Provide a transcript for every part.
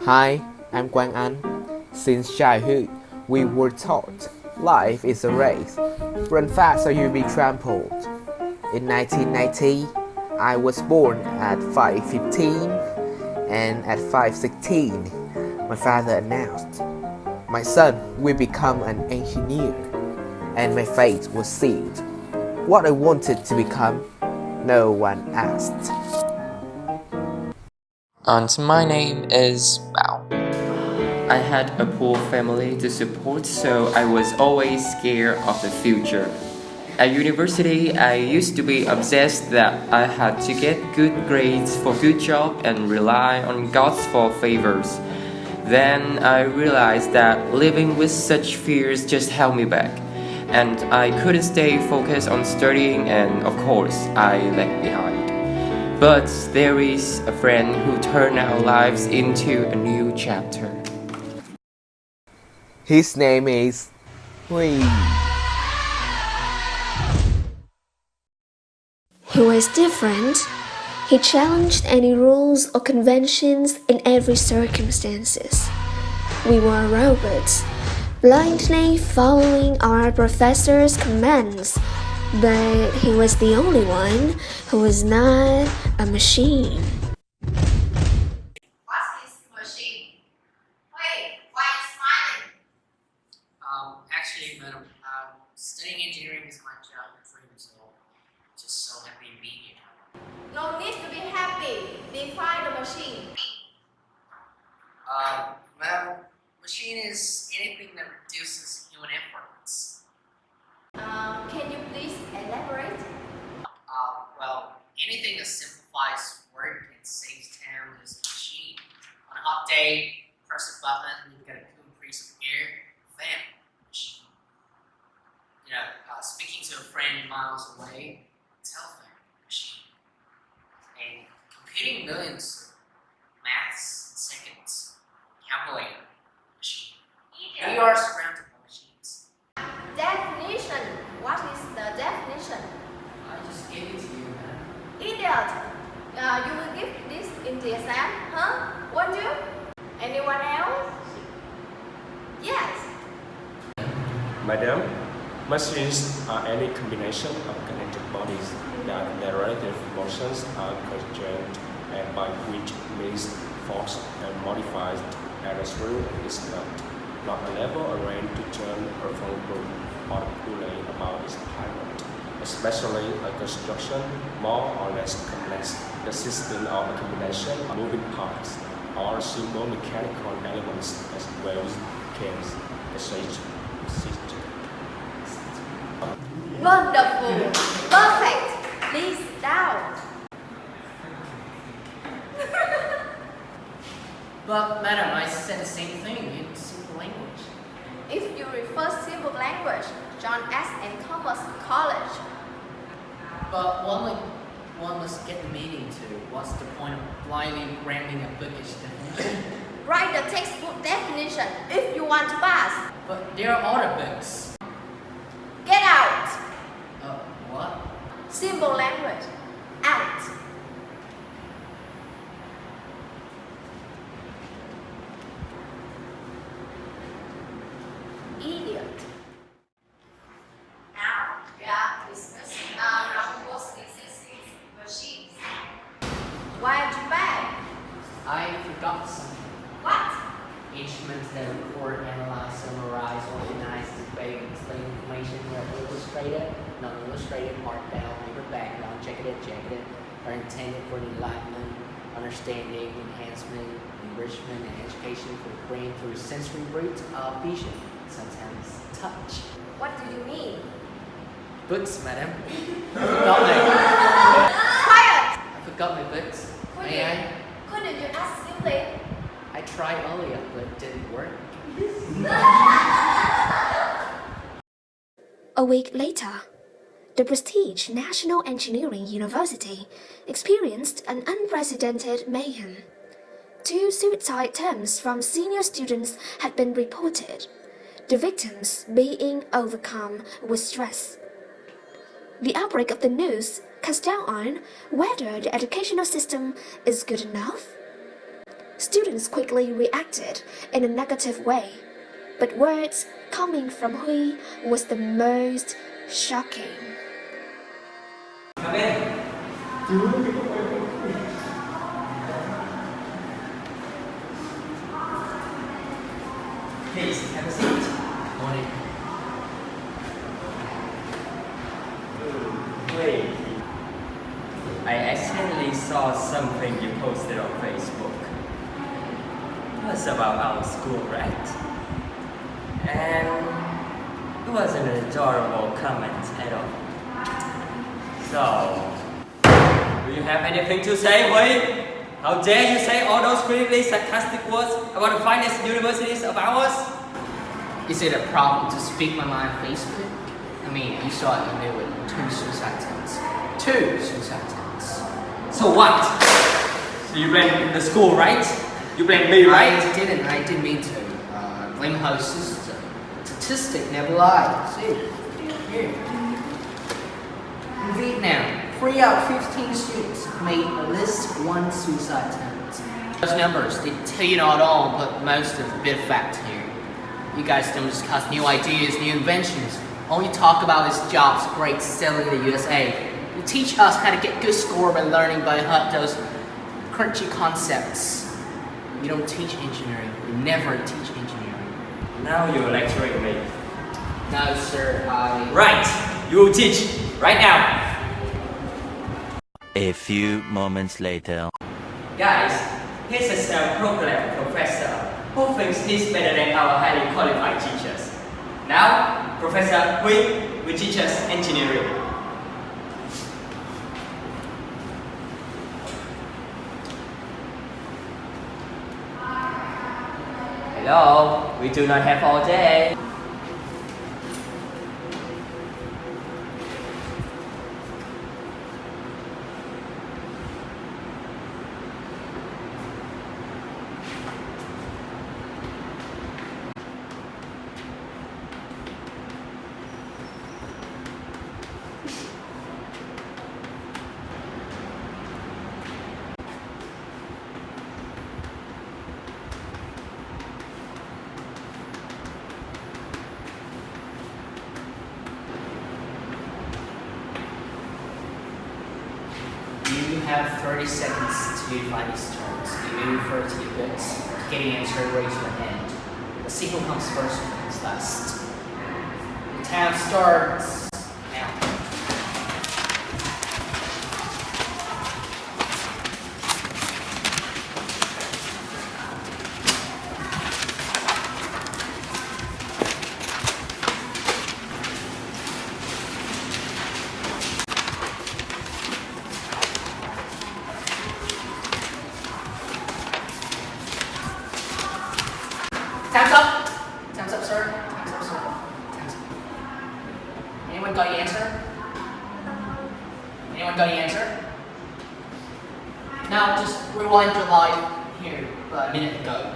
Hi, I'm Quang Anh. Since childhood, we were taught life is a race. Run fast or you'll be trampled. In 1990, I was born at 5:15, and at 5:16, my father announced, "My son will become an engineer," and my fate was sealed. What I wanted to become, no one asked. And my name is Bao. I had a poor family to support, so I was always scared of the future. At university, I used to be obsessed that I had to get good grades for good job and rely on God for favors. Then I realized that living with such fears just held me back, and I couldn't stay focused on studying, and of course, I lagged behind. But there is a friend who turned our lives into a new chapter. His name is Huy. He was different. He challenged any rules or conventions in every circumstances. We were robots, blindly following our professor's commands, but he was the only one who was not a machine. What is machine? Wait, why are you smiling? Actually, madam, studying engineering is my childhood dream, so just so happy being here. No need to be happy. Define the machine. Well, machine is anything that reduces human efforts. Can you please elaborate? Well, anything that simplifies work and saves time is a machine. On a hot day, press a button, you get a cool breeze of air, fan, machine. Speaking to a friend miles away, telephone, machine. And computing millions of maths in seconds, calculator, machine. We are surrounded by machines. Definition. What is the definition? I just gave it to you, man. Idiot. You will give this in the exam, huh? Won't you? Anyone else? Yes. Madam, machines are any combination of connected bodies that their relative motions are constrained and by which means forced and modified and a screw is not a level arranged to turn or fulfill or calculate about its pilot, especially a construction more or less complex, consisting of a combination of moving parts or simple mechanical elements as wheels, cams, etc. Wonderful. Perfect. Please sit down. But madam, I said the same thing in simple language. If you refer simple language, John S. and Thomas College. But one must get the meaning too. What's the point of blindly grabbing a bookish definition? Write the textbook definition if you want to pass. But there are other books. Get out. What? Simple language. Out. Idiot. Now we are discussing our most existing machines. Why are you back? I forgot something. What? Instruments that record, analyze, summarize, organize, debate, explain information that are illustrated, non-illustrated, marked down, paperback, non-jacketed, jacketed, are intended for enlightenment, understanding, enhancement, enrichment, and education for the brain through sensory route of vision, sometimes touch. What do you mean? Books, madam. I forgot my Quiet! I forgot my books. May I? Couldn't you ask simply? I tried earlier, but it didn't work. A week later, the prestige National Engineering University experienced an unprecedented mayhem. 2 suicide attempts from senior students had been reported, the victims being overcome with stress. The outbreak of the news casts doubt on whether the educational system is good enough. students quickly reacted in a negative way. But words coming from Huy was the most shocking. Come in. Please have a seat. Morning. Wait. I accidentally saw something you posted on Facebook. It was about our school, right? And it was an adorable comment at all. So, do you have anything to say, Huy? How dare you say all those critically sarcastic words about the finest universities of ours? Is it a problem to speak my mind on Facebook? I mean, you saw it in there with 2 suicide attempts. 2 suicide attempts. So what? So you blame the school, right? You blame me, right? I didn't mean to. Blame her sister. Statistic never lies. See? Here. In Vietnam, 3 out of 15 students made at least 1 suicide attempt. Those numbers, they tell you not all, but most of the bit of fact here. You guys don't discuss new ideas, new inventions. All you talk about is jobs, great selling in the USA. You teach us how to get good score by learning by heart those crunchy concepts. You don't teach engineering. You never teach engineering. Now you're lecturing me. No, sir, Right! You will teach, right now! A few moments later. Guys, here's a self-proclaimed professor who thinks he's better than our highly qualified teachers. Now, Professor Huy will teach us engineering. Hello, we do not have all day. You have 30 seconds to find these terms. You may refer to your bits. Get the answer, raise your hand. The sequel comes first, comes last. The time starts now. Time's up! Time's up, sir. Time's up, sir. Time's up. Anyone got the answer? Anyone got the answer? Now, just rewind your life here a minute ago.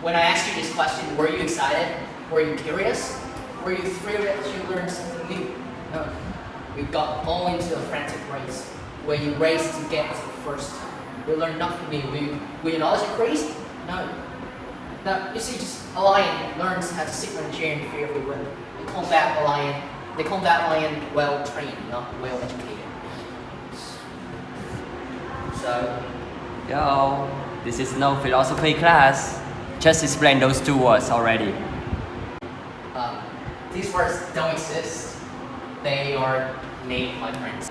When I asked you this question, were you excited? Were you curious? Were you thrilled that you learned something new? No. We got all into a frantic race, where you raced to get to the first time. We learned nothing new. Were your knowledge increased? No. Now, you see, just a lion learns how to sit on a chair in fear of the wind. They call that lion well-trained, not well-educated. So, Yo, this is no philosophy class. Just explain those 2 words already. these words don't exist. They are named my friends.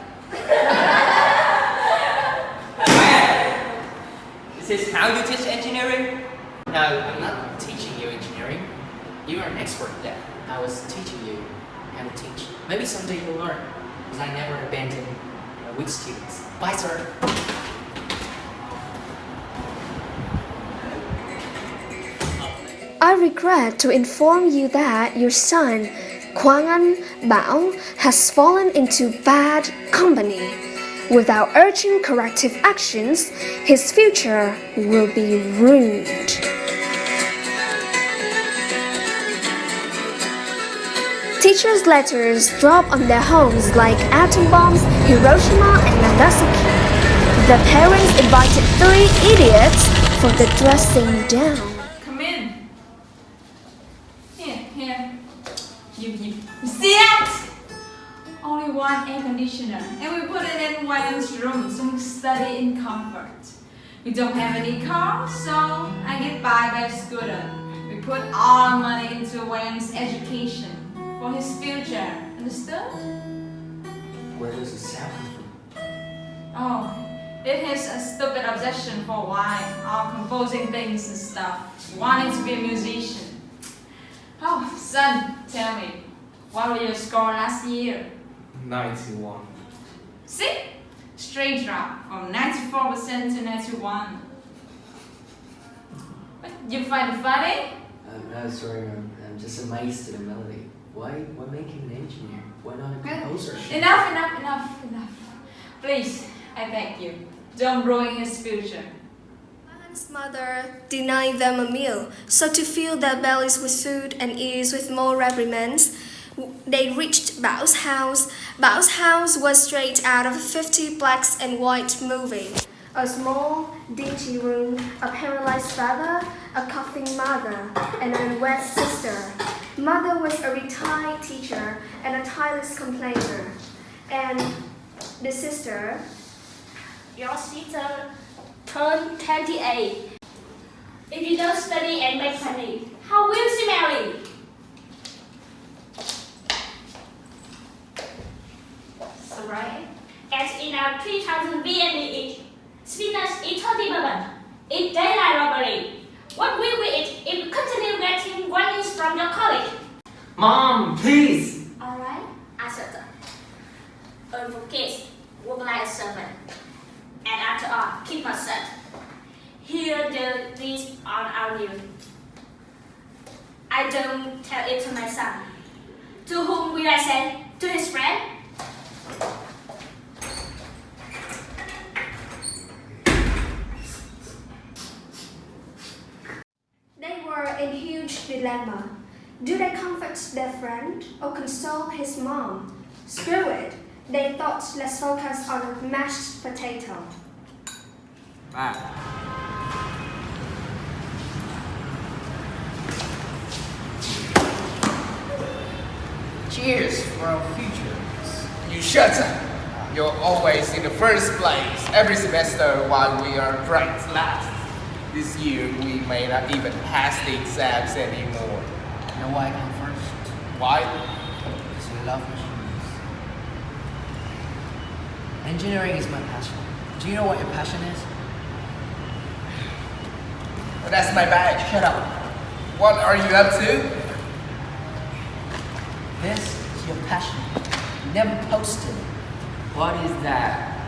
Is this how you teach engineering? No, I'm not teaching you engineering. You are an expert at that. I was teaching you how to teach. Maybe someday you'll learn, because I never abandon weak students. Bye, sir. I regret to inform you that your son, Quang Anh Bảo, has fallen into bad company. Without urgent corrective actions, his future will be ruined. Teachers' letters drop on their homes like atom bombs, Hiroshima and Nagasaki. The parents invited 3 idiots for the dressing down. Come in. Here. You see that? Only one air conditioner, and we put it in Wayne's room so he can study in comfort. We don't have any car, so I get by scooter. We put all our money into Wayne's education for his future. Understood? Where does the sound come from? Oh, it is a stupid obsession for Wayne, all composing things and stuff, wanting to be a musician. Oh, son, tell me, what was your score last year? 91. See? Straight drop from 94% to 91. What, you find it funny? No, sorry, I'm just amazed at the melody. Why make him an engineer? Why not a composer? Enough. Please, I beg you, don't ruin his future. Wayne's mother denied them a meal, so to fill their bellies with food and ears with more reprimands, they reached Bao's house. Bao's house was straight out of a 50 blacks and white movie. A small, dingy room, a paralyzed father, a coughing mother, and an unwed sister. Mother was a retired teacher and a tireless complainer. And the sister, your sister turned 28. If you don't study and make money, how will she marry? So right, as in our 3,000 VND each, spinach is 30 million. It's daylight robbery. What will we eat if we continue getting warnings from your college? Mom, please! Alright, answer them. Earn for kids, work like a servant. And after all, keep my son. Here the list on our news. I don't tell it to my son. To whom will I say? To his friend? they were in huge dilemma. Do they comfort their friend or console his mom? Screw it. They thought, let's focus on a mashed potato. Cheers for our futures. You shut up. You're always in the first place every semester while we are ranked last. This year we may not even pass the exams anymore. You know why I come first? Why? Because I love machines. Engineering is my passion. Do you know what your passion is? Well, that's my badge. Shut up. What are you up to? This is your passion. You never posted. What is that?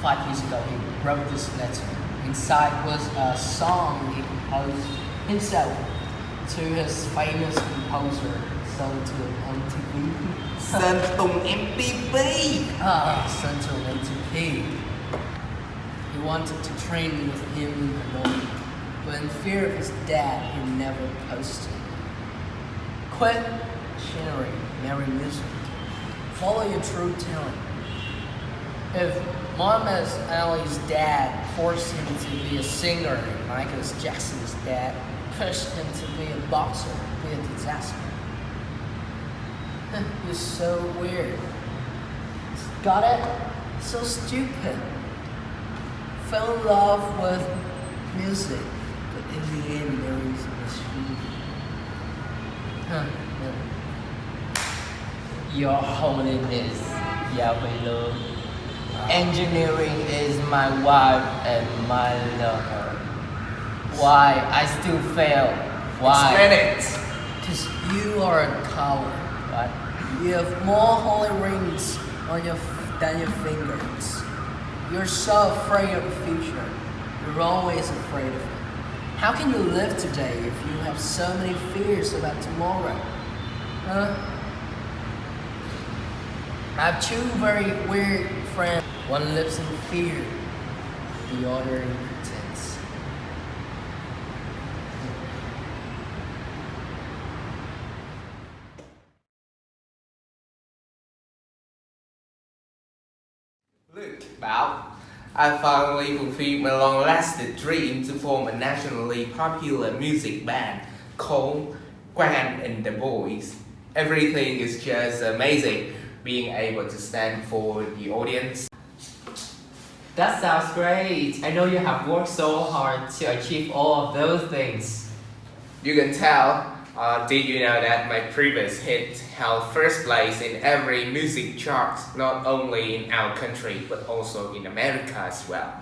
5 years ago, he wrote this letter. Inside was a song he composed himself to his famous composer, sold to MTV. Sơn Tùng MTV. Sent to MTV. He wanted to train with him in Hanoi, but in fear of his dad, he never posted. Quit machinery, marry music. Follow your true talent. If Muhammad Ali's dad forced him to be a singer and Michael Jackson's dad pushed him to be a boxer, it'd be a disaster. You're so weird. Got it? So stupid. Fell in love with music, but in the end there is a machine. Your Holiness, Yahweh, engineering is my wife and my lover. Why I still fail? Why? Explain it. Because you are a coward. What? You have more holy rings on than your fingers. You're so afraid of the future. You're always afraid of it. How can you live today if you have so many fears about tomorrow? Huh? I have two very weird friends. One lives in fear, the other in pretense. Look, Bảo, I finally fulfilled my long-lasting dream to form a nationally popular music band called Quang Anh and the Boys. Everything is just amazing, being able to stand before the audience. That sounds great. I know you have worked so hard to achieve all of those things. You can tell. Did you know that my previous hit held first place in every music chart, not only in our country, but also in America as well?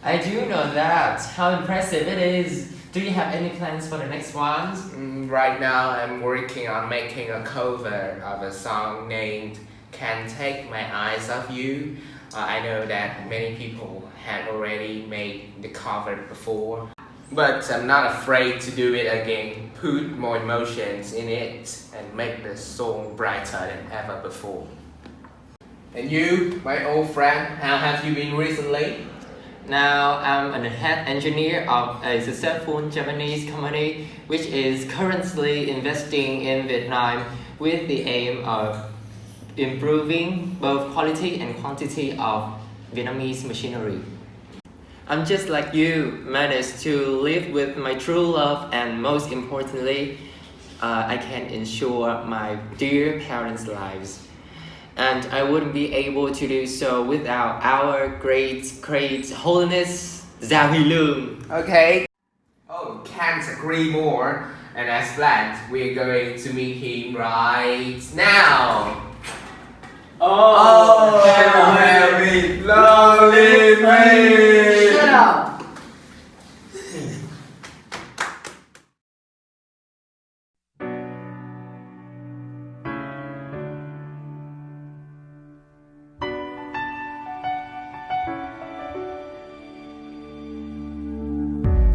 I do know that. How impressive it is. Do you have any plans for the next ones? Right now, I'm working on making a cover of a song named Can't Take My Eyes Off You. I know that many people had already made the cover before, but I'm not afraid to do it again, put more emotions in it, and make the song brighter than ever before. And you, my old friend, how have you been recently? Now I'm a head engineer of a successful Japanese company which is currently investing in Vietnam with the aim of improving both quality and quantity of Vietnamese machinery. I'm just like you, managed to live with my true love, and most importantly, I can ensure my dear parents' lives. And I wouldn't be able to do so without our great holiness, Gia Huy Lương. Okay. Oh, can't agree more. And as planned, we're going to meet him right now. Oh, very lonely place. Shut up!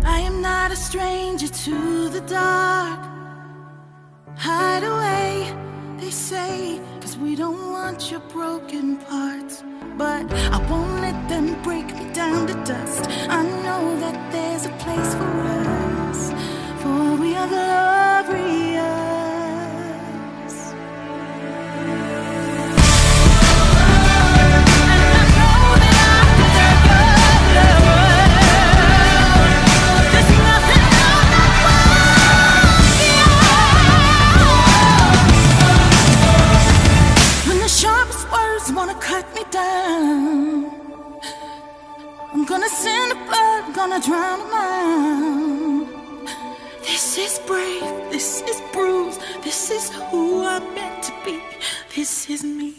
I am not a stranger to the dark. Hide away, they say, 'cause we don't want your broken parts. But I won't let them break me down to dust. I know that there's a place for us, for we are glorious. Gonna drown a man. This is brave, this is bruised, this is who I'm meant to be, this is me.